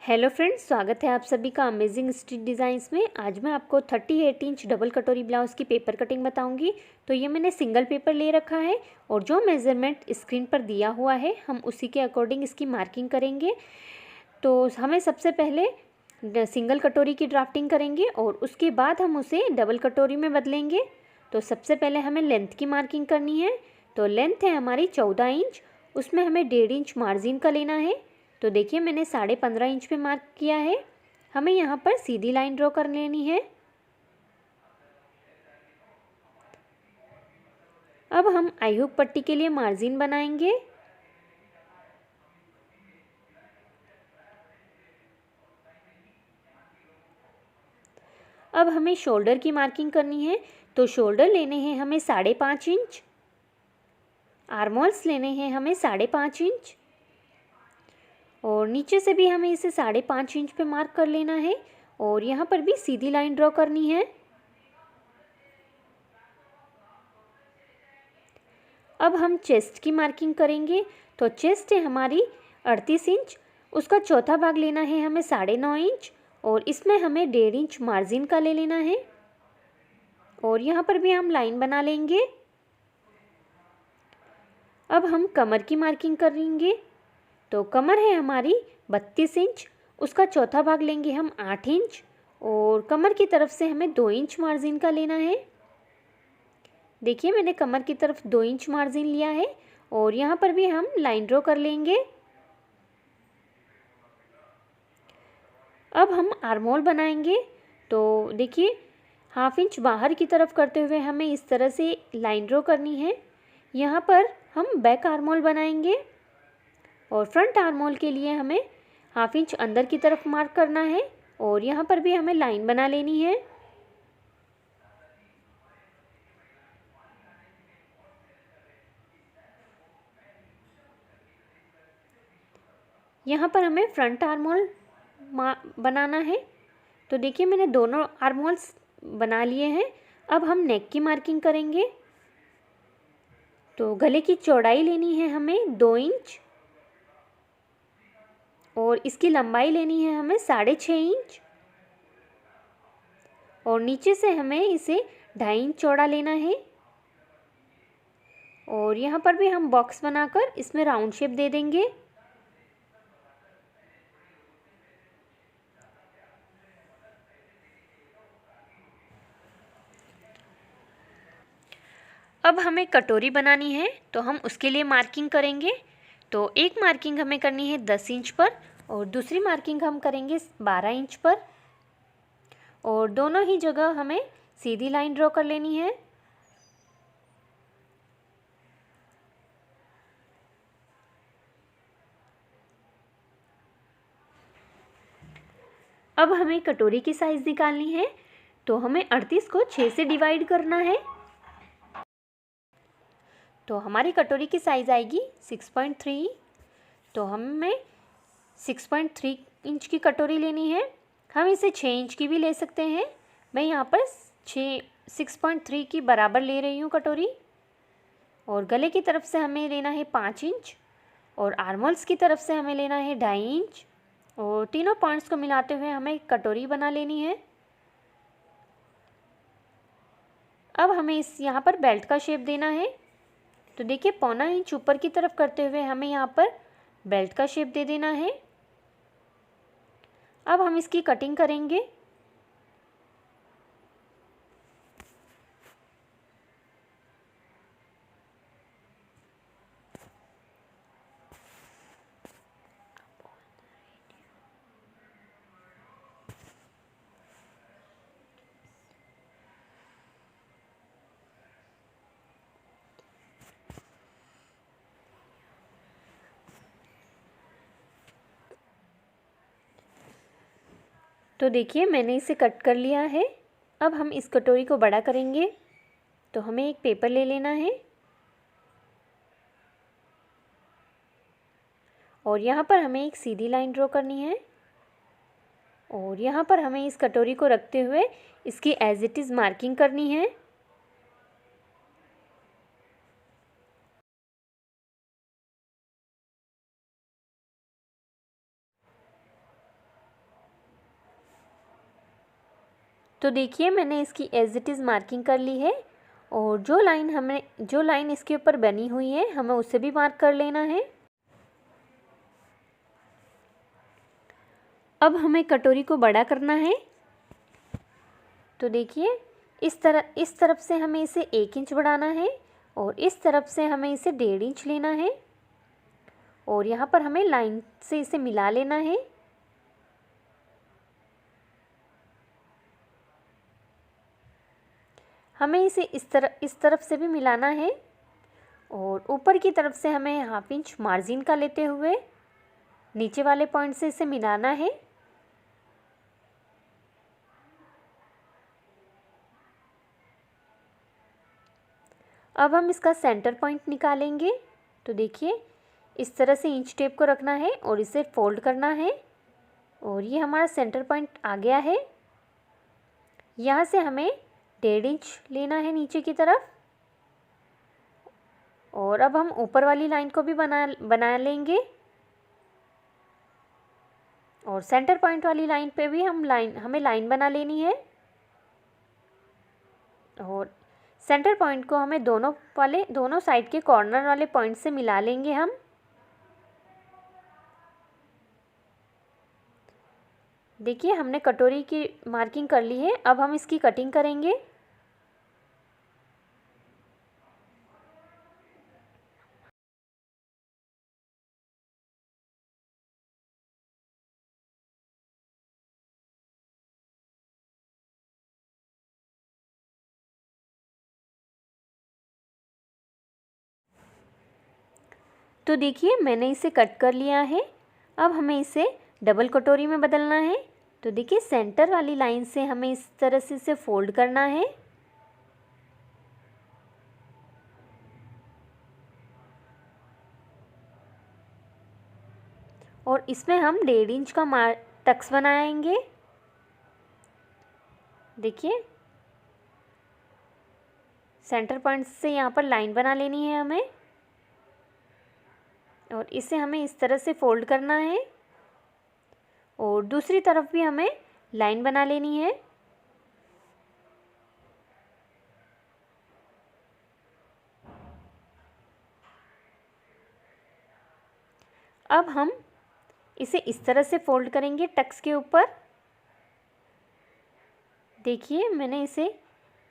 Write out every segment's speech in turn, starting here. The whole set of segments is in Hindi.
हेलो फ्रेंड्स, स्वागत है आप सभी का अमेजिंग स्टिच डिज़ाइंस में। आज मैं आपको 38 इंच डबल कटोरी ब्लाउज़ की पेपर कटिंग बताऊंगी। तो ये मैंने सिंगल पेपर ले रखा है और जो मेज़रमेंट स्क्रीन पर दिया हुआ है हम उसी के अकॉर्डिंग इसकी मार्किंग करेंगे। तो हमें सबसे पहले सिंगल कटोरी की ड्राफ्टिंग करेंगे और उसके बाद हम उसे डबल कटोरी में बदलेंगे। तो सबसे पहले हमें लेंथ की मार्किंग करनी है। तो लेंथ है हमारी 14 इंच, उसमें हमें 1.5 इंच मार्जिन का लेना है। तो देखिए मैंने 15.5 इंच पे मार्क किया है। हमें यहाँ पर सीधी लाइन ड्रॉ कर लेनी है। अब हम आई हुक पट्टी के लिए मार्जिन बनाएंगे। अब हमें शोल्डर की मार्किंग करनी है। तो शोल्डर लेने हैं हमें 5.5 इंच, आर्महोल्स लेने हैं हमें 5.5 इंच और नीचे से भी हमें इसे 5.5 इंच पे मार्क कर लेना है और यहाँ पर भी सीधी लाइन ड्रॉ करनी है। अब हम चेस्ट की मार्किंग करेंगे। तो चेस्ट है हमारी 38 इंच, उसका चौथा भाग लेना है हमें 9.5 इंच और इसमें हमें 1.5 इंच मार्जिन का ले लेना है और यहाँ पर भी हम लाइन बना लेंगे। अब हम कमर की मार्किंग करेंगे। तो कमर है हमारी 32 इंच, उसका चौथा भाग लेंगे हम 8 इंच और कमर की तरफ से हमें 2 इंच मार्जिन का लेना है। देखिए मैंने कमर की तरफ 2 इंच मार्जिन लिया है और यहाँ पर भी हम लाइन ड्रॉ कर लेंगे। अब हम आर्महोल बनाएंगे। तो देखिए हाफ इंच बाहर की तरफ करते हुए हमें इस तरह से लाइन ड्रॉ करनी है। यहाँ पर हम बैक आर्महोल बनाएंगे और फ्रंट आर्महोल के लिए हमें हाफ इंच अंदर की तरफ मार्क करना है और यहाँ पर भी हमें लाइन बना लेनी है। यहाँ पर हमें फ्रंट आर्महोल बनाना है। तो देखिए मैंने दोनों आर्महोल्स बना लिए हैं। अब हम नेक की मार्किंग करेंगे। तो गले की चौड़ाई लेनी है हमें 2 इंच और इसकी लंबाई लेनी है हमें 6.5 इंच और नीचे से हमें इसे 2.5 इंच चौड़ा लेना है और यहाँ पर भी हम बॉक्स बनाकर इसमें राउंड शेप दे देंगे। अब हमें कटोरी बनानी है तो हम उसके लिए मार्किंग करेंगे। तो एक मार्किंग हमें करनी है 10 इंच पर और दूसरी मार्किंग हम करेंगे 12 इंच पर और दोनों ही जगह हमें सीधी लाइन ड्रॉ कर लेनी है। अब हमें कटोरी की साइज़ निकालनी है। तो हमें 38 को 6 से डिवाइड करना है। तो हमारी कटोरी की साइज़ आएगी 6.3। तो हमें 6.3 इंच की कटोरी लेनी है। हम इसे 6 इंच की भी ले सकते हैं। मैं यहाँ पर 6.3 की बराबर ले रही हूँ कटोरी और गले की तरफ से हमें लेना है 5 इंच और आर्महोल्स की तरफ से हमें लेना है 2.5 इंच और तीनों पॉइंट्स को मिलाते हुए हमें कटोरी बना लेनी है। अब हमें इस यहाँ पर बेल्ट का शेप देना है। तो देखिए 1.25 इंच ऊपर की तरफ करते हुए हमें यहाँ पर बेल्ट का शेप दे देना है। अब हम इसकी कटिंग करेंगे। तो देखिए मैंने इसे कट कर लिया है। अब हम इस कटोरी को बड़ा करेंगे। तो हमें एक पेपर ले लेना है और यहाँ पर हमें एक सीधी लाइन ड्रॉ करनी है और यहाँ पर हमें इस कटोरी को रखते हुए इसकी एज इट इज़ मार्किंग करनी है। तो देखिए मैंने इसकी एज इट इज़ मार्किंग कर ली है और जो लाइन इसके ऊपर बनी हुई है हमें उसे भी मार्क कर लेना है। अब हमें कटोरी को बड़ा करना है। तो देखिए इस तरफ से हमें इसे 1 इंच बढ़ाना है और इस तरफ से हमें इसे 1.5 इंच लेना है और यहाँ पर हमें लाइन से इसे मिला लेना है। हमें इसे इस तरफ से भी मिलाना है और ऊपर की तरफ से हमें 1/2 इंच मार्जिन का लेते हुए नीचे वाले पॉइंट से इसे मिलाना है। अब हम इसका सेंटर पॉइंट निकालेंगे। तो देखिए इस तरह से इंच टेप को रखना है और इसे फोल्ड करना है और ये हमारा सेंटर पॉइंट आ गया है। यहाँ से हमें 1.5 इंच लेना है नीचे की तरफ और अब हम ऊपर वाली लाइन को भी बना लेंगे और सेंटर पॉइंट वाली लाइन पे भी हमें लाइन बना लेनी है और सेंटर पॉइंट को हमें दोनों साइड के कॉर्नर वाले पॉइंट से मिला लेंगे हम। देखिए हमने कटोरी की मार्किंग कर ली है। अब हम इसकी कटिंग करेंगे। तो देखिए मैंने इसे कट कर लिया है। अब हमें इसे डबल कटोरी में बदलना है। तो देखिए सेंटर वाली लाइन से हमें इस तरह से इसे फोल्ड करना है और इसमें हम 1.5 इंच का टक्स बनाएंगे। देखिए सेंटर पॉइंट से यहाँ पर लाइन बना लेनी है हमें और इसे हमें इस तरह से फोल्ड करना है और दूसरी तरफ भी हमें लाइन बना लेनी है। अब हम इसे इस तरह से फोल्ड करेंगे टक्स के ऊपर। देखिए मैंने इसे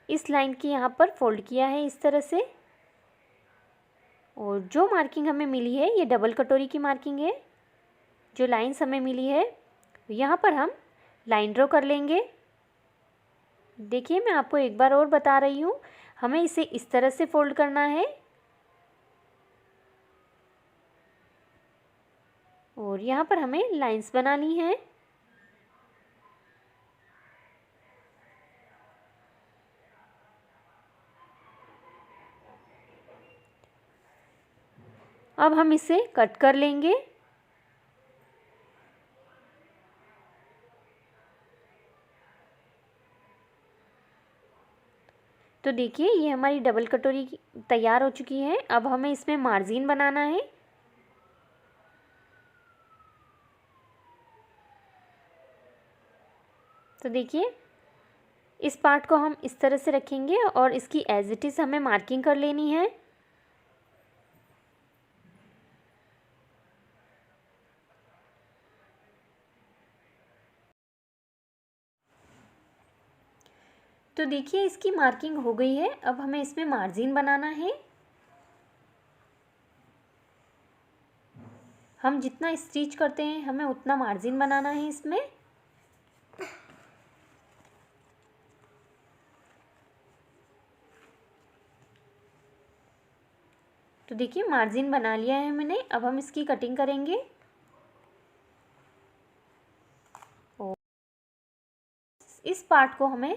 इस लाइन के यहाँ पर फोल्ड किया है इस तरह से और जो मार्किंग हमें मिली है ये डबल कटोरी की मार्किंग है। जो लाइंस हमें मिली है यहाँ पर हम लाइन ड्रॉ कर लेंगे। देखिए मैं आपको एक बार और बता रही हूँ, हमें इसे इस तरह से फोल्ड करना है और यहाँ पर हमें लाइंस बनानी है। अब हम इसे कट कर लेंगे। तो देखिए ये हमारी डबल कटोरी तैयार हो चुकी है। अब हमें इसमें मार्जिन बनाना है। तो देखिए इस पार्ट को हम इस तरह से रखेंगे और इसकी एज इट इज़ हमें मार्किंग कर लेनी है। तो देखिए इसकी मार्किंग हो गई है। अब हमें इसमें मार्जिन बनाना है। हम जितना स्टिच करते हैं हमें उतना मार्जिन बनाना है इसमें। तो देखिए मार्जिन बना लिया है मैंने। अब हम इसकी कटिंग करेंगे और इस पार्ट को हमें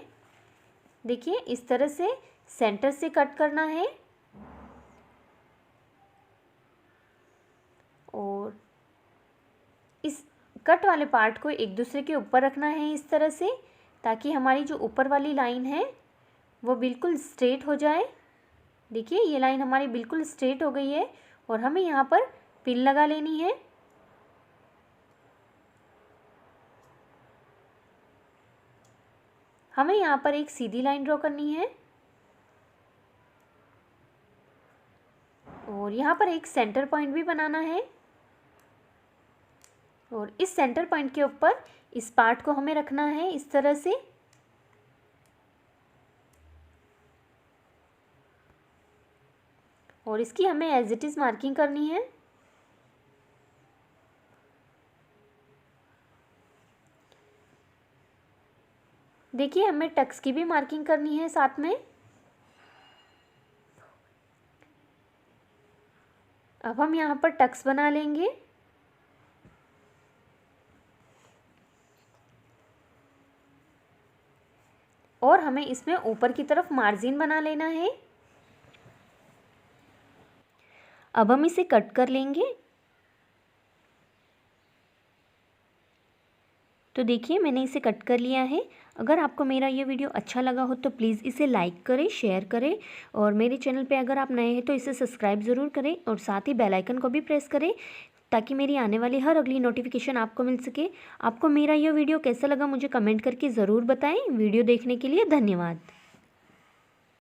देखिए इस तरह से सेंटर से कट करना है और इस कट वाले पार्ट को एक दूसरे के ऊपर रखना है इस तरह से, ताकि हमारी जो ऊपर वाली लाइन है वो बिल्कुल स्ट्रेट हो जाए। देखिए ये लाइन हमारी बिल्कुल स्ट्रेट हो गई है और हमें यहाँ पर पिन लगा लेनी है। हमें यहाँ पर एक सीधी लाइन ड्रॉ करनी है और यहाँ पर एक सेंटर पॉइंट भी बनाना है और इस सेंटर पॉइंट के ऊपर इस पार्ट को हमें रखना है इस तरह से। और इसकी हमें एज इट इज़ मार्किंग करनी है। देखिए हमें टक्स की भी मार्किंग करनी है साथ में। अब हम यहाँ पर टक्स बना लेंगे। और हमें इसमें ऊपर की तरफ मार्जिन बना लेना है। अब हम इसे कट कर लेंगे। तो देखिए मैंने इसे कट कर लिया है। अगर आपको मेरा ये वीडियो अच्छा लगा हो तो प्लीज़ इसे लाइक करें, शेयर करें और मेरे चैनल पे अगर आप नए हैं तो इसे सब्सक्राइब ज़रूर करें और साथ ही बेल आइकन को भी प्रेस करें ताकि मेरी आने वाली हर अगली नोटिफिकेशन आपको मिल सके। आपको मेरा ये वीडियो कैसा लगा मुझे कमेंट करके ज़रूर बताएं। वीडियो देखने के लिए धन्यवाद।